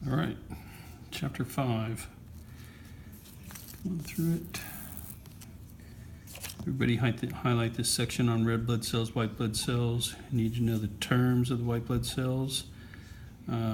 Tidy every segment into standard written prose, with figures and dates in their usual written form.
All right, chapter 5. Going through it. Everybody highlight this section on red blood cells, white blood cells. You need to know the terms of the white blood cells.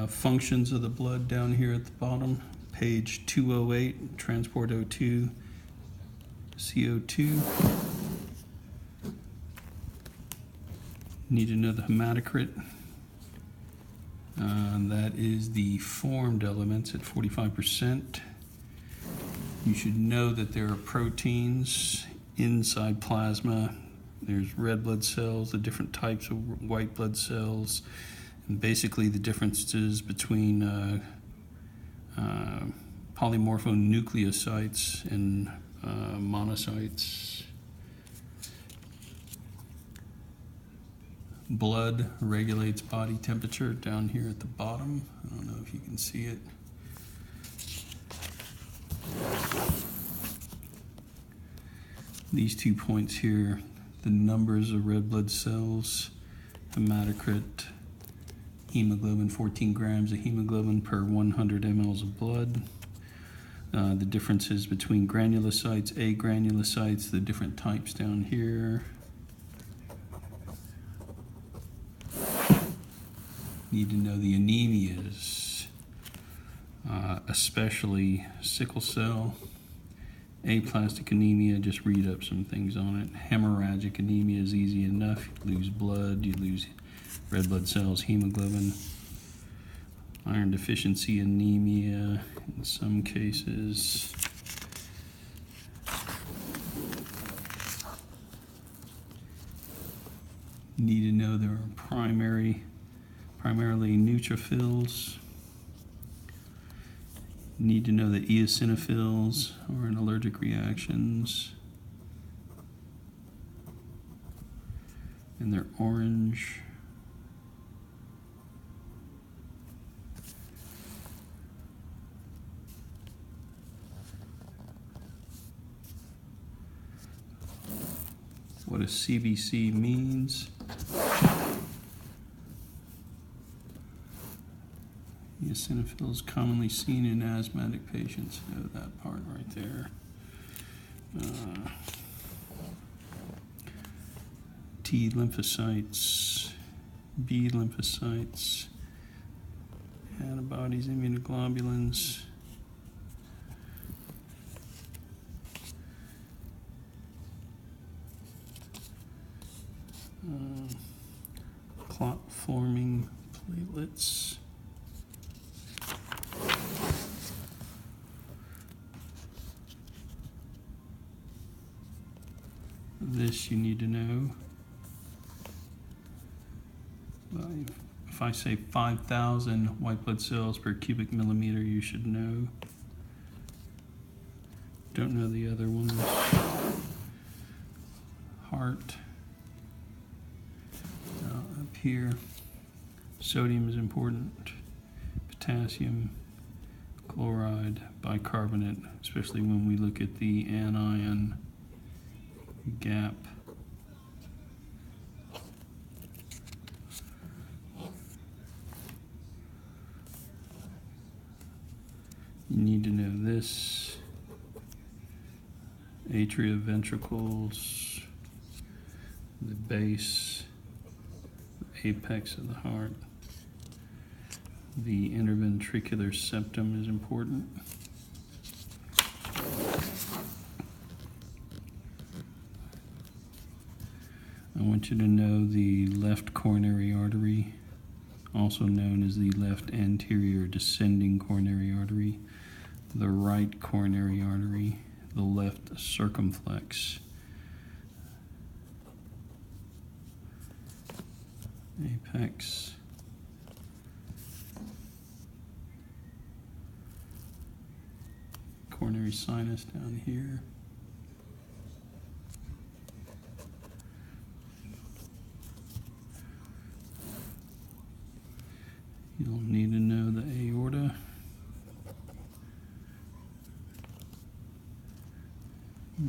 Functions of the blood down here at the bottom. Page 208, transport O2, CO2. Need to know the hematocrit. That is the formed elements at 45%. You should know that there are proteins inside plasma. There's red blood cells, the different types of white blood cells, and basically the differences between polymorphonucleocytes and monocytes. Blood regulates body temperature down here at the bottom. I don't know if you can see it. These 2 points here, the numbers of red blood cells, hematocrit, hemoglobin, 14 grams of hemoglobin per 100 mLs of blood. The differences between granulocytes, agranulocytes, the different types down here. Need to know the anemias, especially sickle cell, aplastic anemia, just read up some things on it. Hemorrhagic anemia is easy enough. You lose blood, you lose red blood cells, hemoglobin. Iron deficiency anemia in some cases. You need to know there are primarily neutrophils. You need to know that eosinophils are in allergic reactions. And they're orange. What a CBC means. Eosinophils commonly seen in asthmatic patients. Know that part right there. T lymphocytes, B lymphocytes, antibodies, immunoglobulins. Clot-forming platelets. This you need to know. If I say 5,000 white blood cells per cubic millimeter, you should know. Don't know the other ones. Heart. Up here, sodium is important. Potassium, chloride, bicarbonate, especially when we look at the anion gap. You need to know this. Atria ventricles, the base, the apex of the heart. The interventricular septum is important. I want you to know the left coronary artery, also known as the left anterior descending coronary artery, the right coronary artery, the left circumflex, apex, coronary sinus down here. You'll need to know the aorta.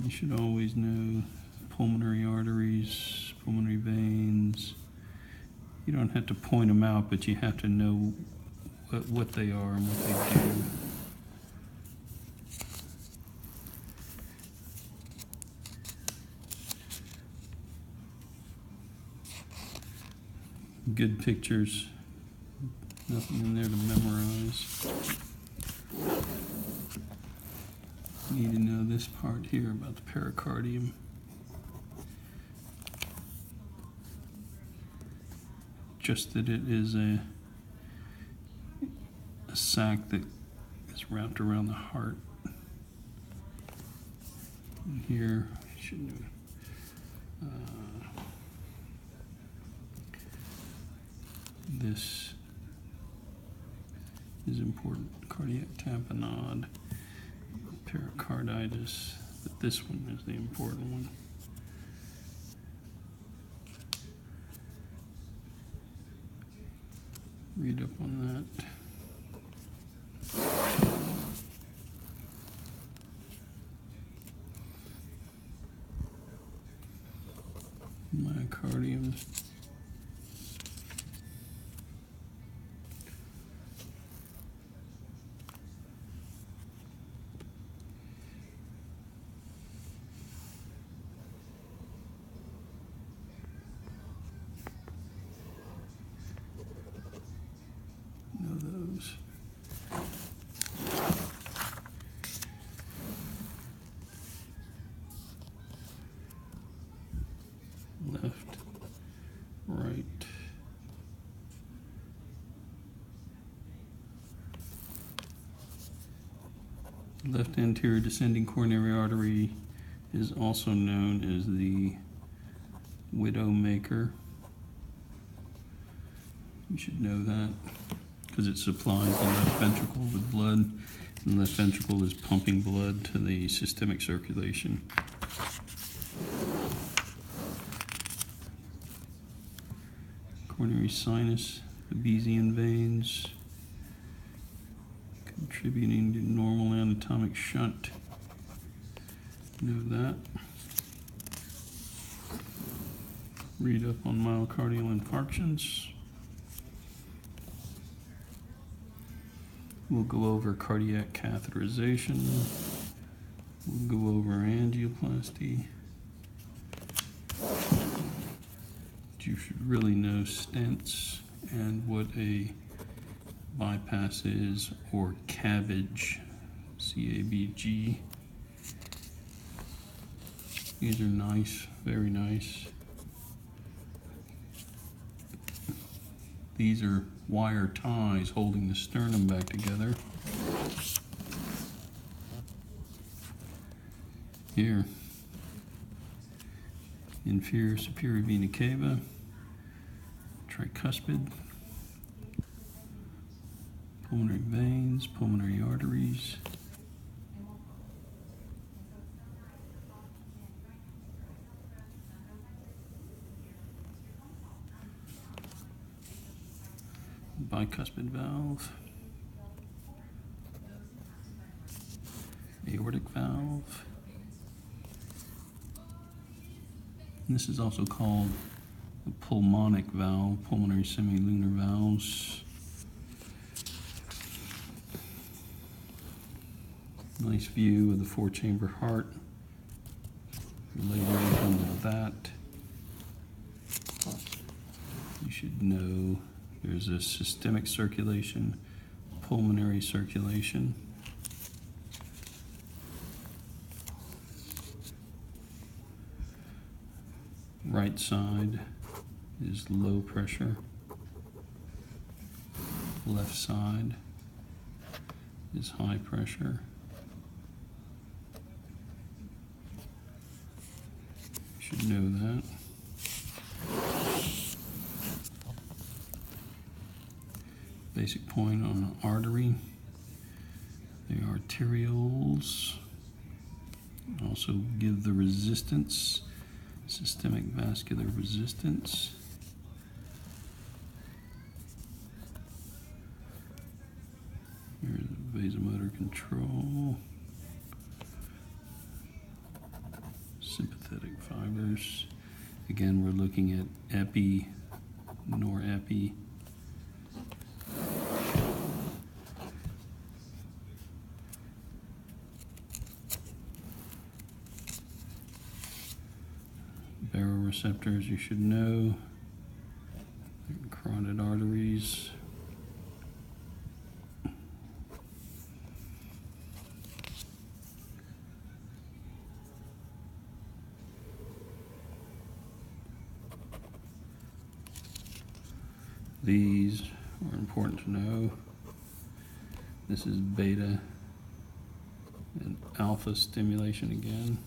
You should always know pulmonary arteries, pulmonary veins. You don't have to point them out, but you have to know what they are and what they do. Good pictures, nothing in there to memorize. Need to know this part here about the pericardium. Just that it is a sac that is wrapped around the heart. And here, I should know. This is important. Cardiac tamponade, pericarditis, but this one is the important one. Read up on that. Myocardium. Know those. Left, right. Left anterior descending coronary artery is also known as the widowmaker. You should know that because it supplies the left ventricle with blood, and the left ventricle is pumping blood to the systemic circulation. Coronary sinus, the Bayesian veins, contributing to normal anatomic shunt. Know that. Read up on myocardial infarctions. We'll go over cardiac catheterization. We'll go over angioplasty. You should really know stents and what a bypass is, or CABG, C-A-B-G. These are nice, very nice. These are wire ties holding the sternum back together. Here, inferior superior vena cava, tricuspid, pulmonary veins, pulmonary arteries, bicuspid valve, aortic valve. And this is also called the pulmonic valve, pulmonary semilunar valves. Nice view of the four-chamber heart. Later we'll come to that. You should know there's a systemic circulation, pulmonary circulation. Right side is low pressure. Left side is high pressure. You should know that. Basic point on an artery. The arterioles also give the resistance, systemic vascular resistance. Here's the vasomotor control. Sympathetic fibers. Again, we're looking at epi, norepi. receptors you should know. Carotid arteries. These are important to know. This is beta and alpha stimulation again.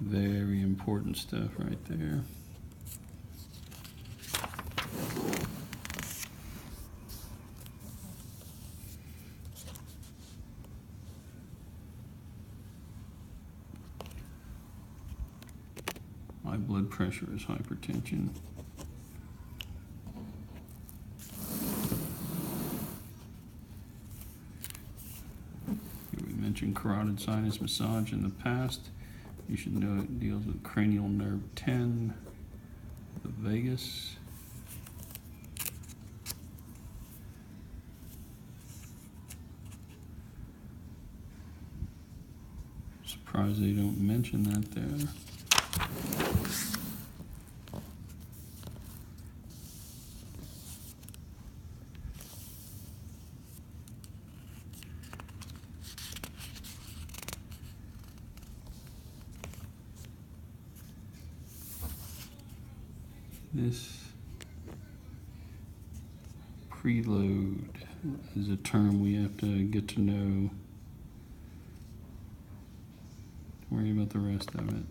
Very important stuff right there. High blood pressure is hypertension. We mentioned carotid sinus massage in the past. You should know it deals with cranial nerve 10, the vagus. Surprised they don't mention that there. This preload is a term we have to get to know. Don't worry about the rest of it.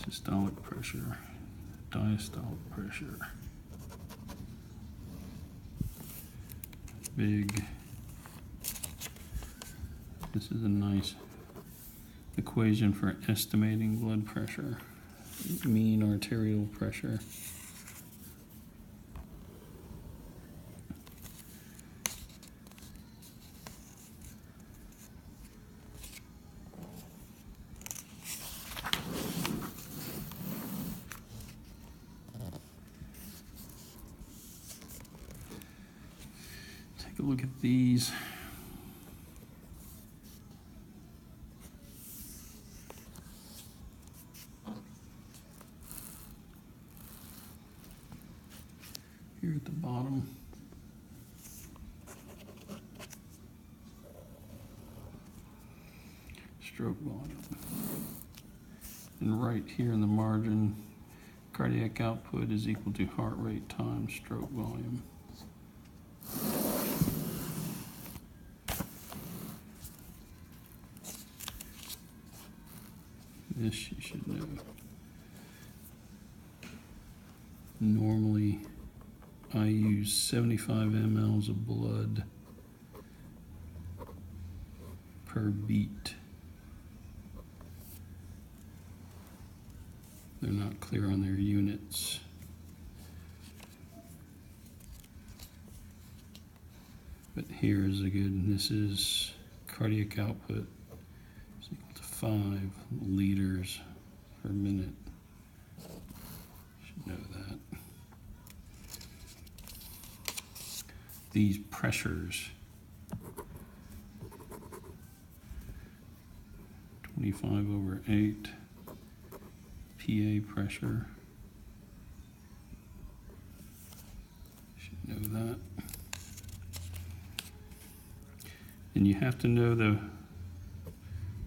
Systolic pressure, diastolic pressure. Big. This is a nice equation for estimating blood pressure. Mean arterial pressure. Take a look at these. Here at the bottom. Stroke volume. And right here in the margin, cardiac output is equal to heart rate times stroke volume. This you should know. Normally, I use 75 mLs of blood per beat. They're not clear on their units. But here is a good, this is cardiac output. It's equal to 5 liters per minute. You should know that. These pressures, 25/8, PA pressure, you should know that. And you have to know the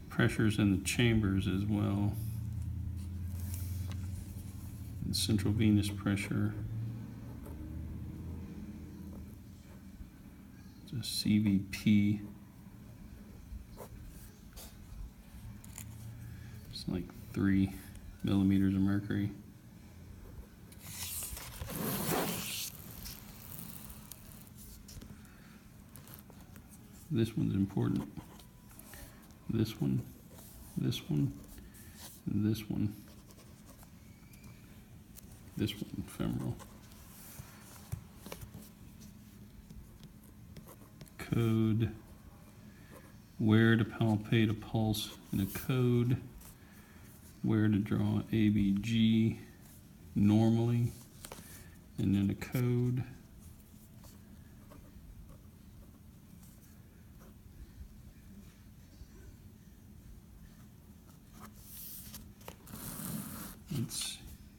pressures in the chambers as well. And central venous pressure. CVP. It's like 3 millimeters of mercury. This one's important. This one, this one, and this one. This one, femoral. Code, where to palpate a pulse in a code, where to draw ABG normally, and then a code.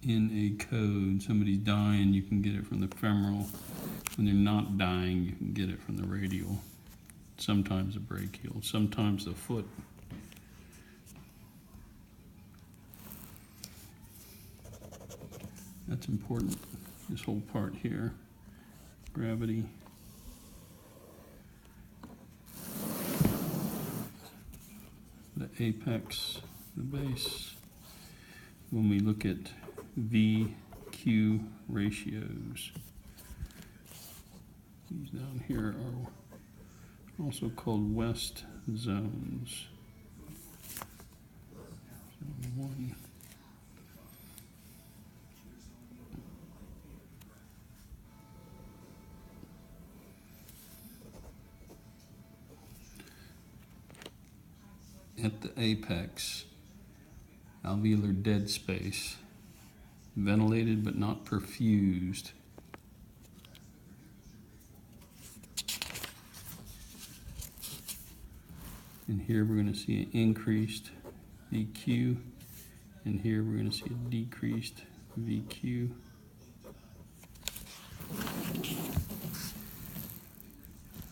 in a code. Somebody's dying, you can get it from the femoral. When they're not dying, you can get it from the radial. Sometimes the brachial, sometimes the foot. That's important, this whole part here. Gravity. The apex, the base. When we look at VQ ratios, these down here are also called West zones. Zone 1. At the apex, alveolar dead space, ventilated but not perfused. And here we're going to see an increased VQ, and here we're going to see a decreased VQ.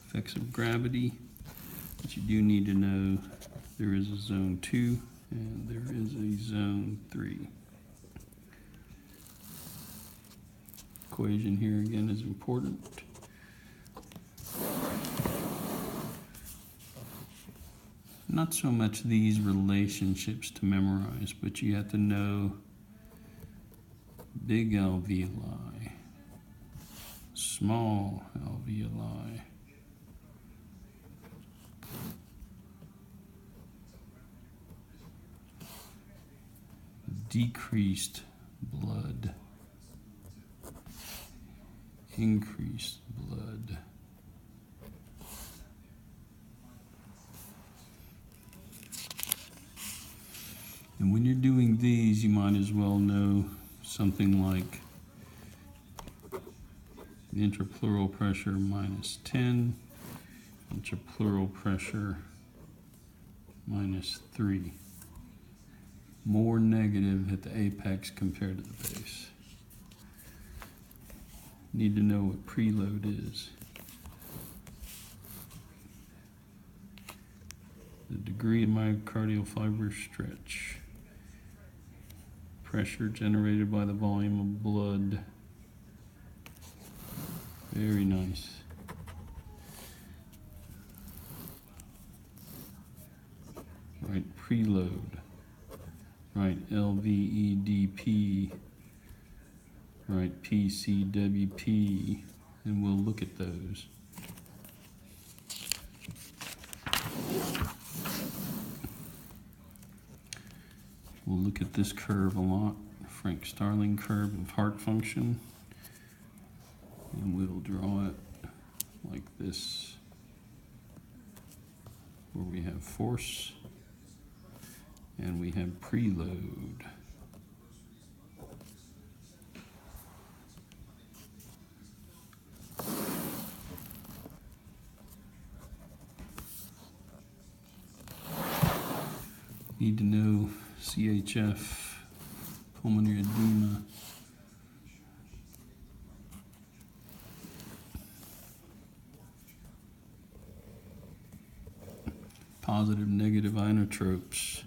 Effects of gravity, but you do need to know there is a zone 2 and there is a zone 3. Equation here again is important. Not so much these relationships to memorize, but you have to know big alveoli, small alveoli, decreased blood, increased blood. And when you're doing these, you might as well know something like the intrapleural pressure -10, intrapleural pressure -3. More negative at the apex compared to the base. Need to know what preload is. The degree of myocardial fiber stretch. Pressure generated by the volume of blood. Very nice. Right, preload. Right, LVEDP. Right, PCWP. And we'll look at those. We'll look at this curve a lot, Frank Starling curve of heart function, and we'll draw it like this, where we have force and we have preload. Need to know CHF, pulmonary edema. Positive, negative inotropes.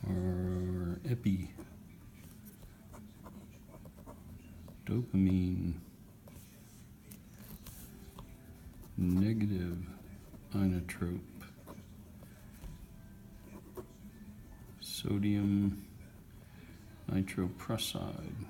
Or epi. Dopamine, negative inotrope, sodium nitroprusside,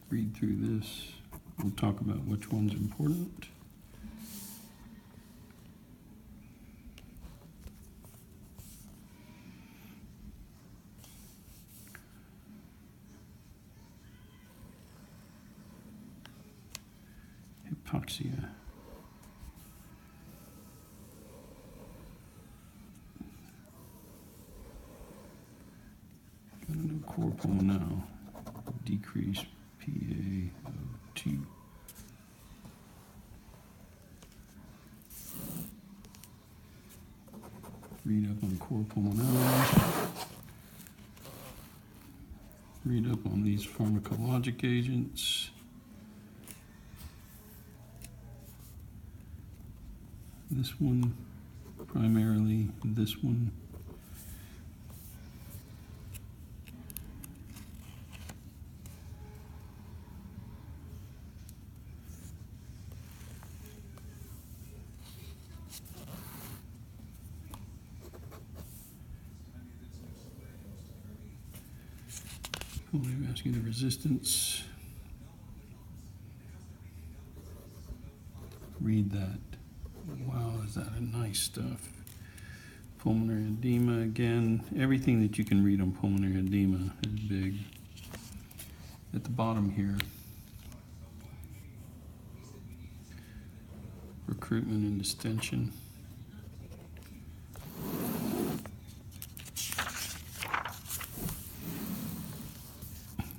read through this. We'll talk about which one's important. hypoxia. Got a new core pull now. Decrease PaO2. Read up on core pulmonale. Read up on these pharmacologic agents. This one, primarily this one. Pulmonary resistance. Read that. Wow, is that a nice stuff? Pulmonary edema again. Everything that you can read on pulmonary edema is big. At the bottom here, recruitment and distension.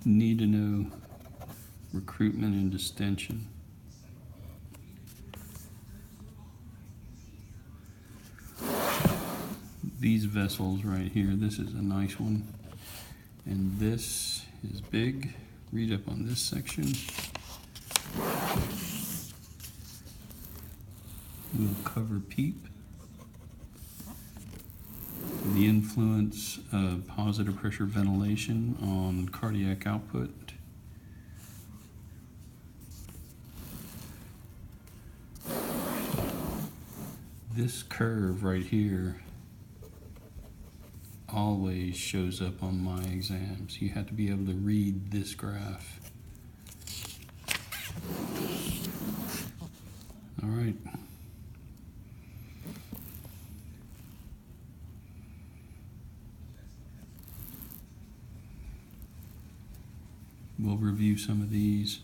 Need to know recruitment and distension. These vessels right here, this is a nice one. And this is big. Read up on this section. We'll cover PEEP. The influence of positive pressure ventilation on cardiac output. This curve right here always shows up on my exams. You have to be able to read this graph. All right. We'll review some of these